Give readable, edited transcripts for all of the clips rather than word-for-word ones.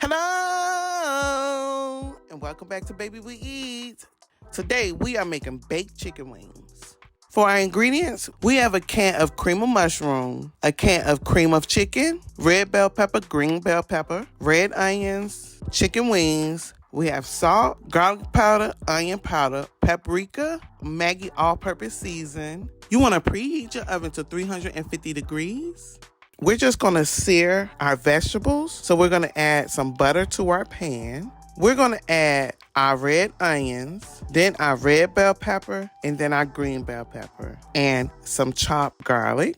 Hello, and welcome back to Baby We Eat. Today we are making baked chicken wings. For our ingredients, we have a can of cream of mushroom, a can of cream of chicken, red bell pepper, green bell pepper, red onions, chicken wings. We have salt, garlic powder, onion powder, paprika, Maggi all-purpose season. You want to preheat your oven to 350 degrees. We're just going to sear our vegetables. So we're going to add some butter to our pan. We're going to add our red onions, then our red bell pepper, and then our green bell pepper, and some chopped garlic.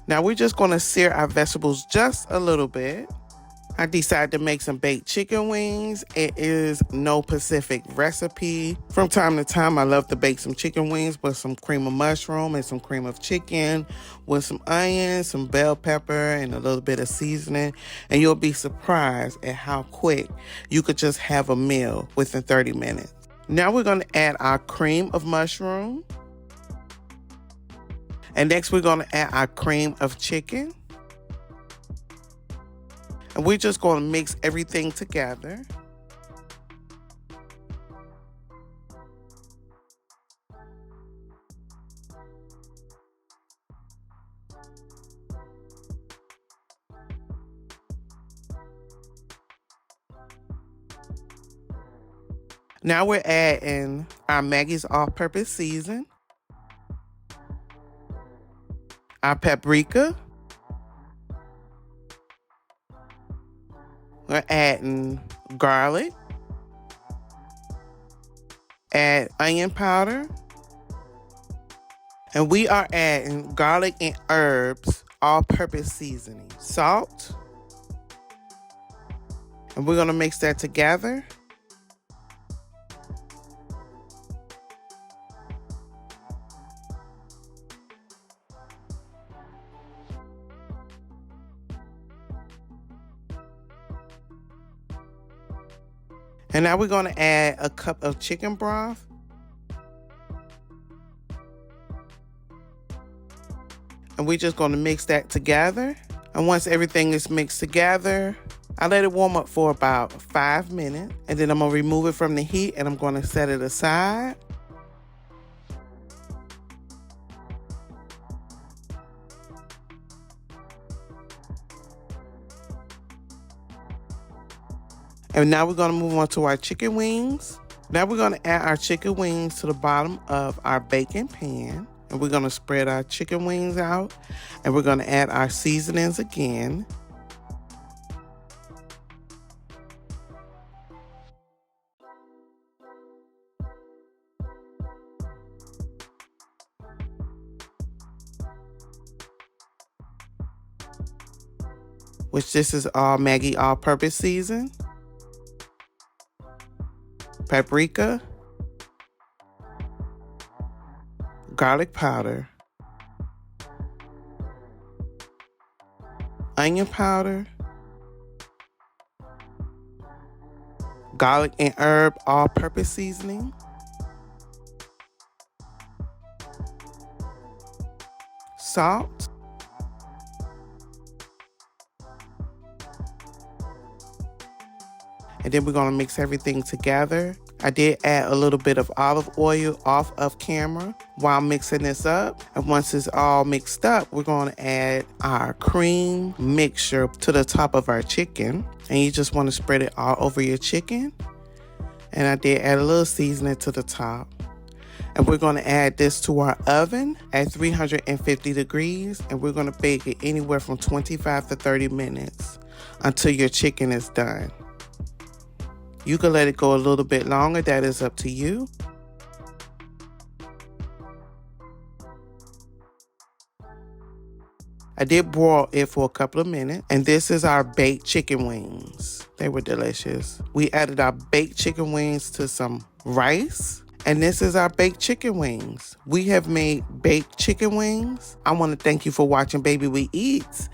Now we're just going to sear our vegetables just a little bit. I decided to make some baked chicken wings. It is no specific recipe. From time to time, I love to bake some chicken wings with some cream of mushroom and some cream of chicken with some onions, some bell pepper, and a little bit of seasoning. And you'll be surprised at how quick you could just have a meal within 30 minutes. Now we're going to add our cream of mushroom. And next we're going to add our cream of chicken. And we're just going to mix everything together. Now we're adding our Maggi's all-purpose season, our paprika. We're adding garlic, add onion powder, and we are adding garlic and herbs all-purpose seasoning, salt, and we're going to mix that together. And now we're going to add a cup of chicken broth. And we're just going to mix that together. And once everything is mixed together, I let it warm up for about 5 minutes. And then I'm going to remove it from the heat and I'm going to set it aside. And now we're going to move on to our chicken wings. Now we're going to add our chicken wings to the bottom of our baking pan. And we're going to spread our chicken wings out. And we're going to add our seasonings again. Which this is all Maggi all-purpose season. Paprika, garlic powder, onion powder, garlic and herb all-purpose seasoning, salt, and then we're going to mix everything together. I did add a little bit of olive oil off of camera while mixing this up. And once it's all mixed up, we're going to add our cream mixture to the top of our chicken. And you just want to spread it all over your chicken. And I did add a little seasoning to the top. And we're going to add this to our oven at 350 degrees. And we're going to bake it anywhere from 25 to 30 minutes until your chicken is done. You can let it go a little bit longer, that is up to you. I did broil it for a couple of minutes, and this is our baked chicken wings. They were delicious. We added our baked chicken wings to some rice, and this is our baked chicken wings. We have made baked chicken wings. I want to thank you for watching Baby We Eat.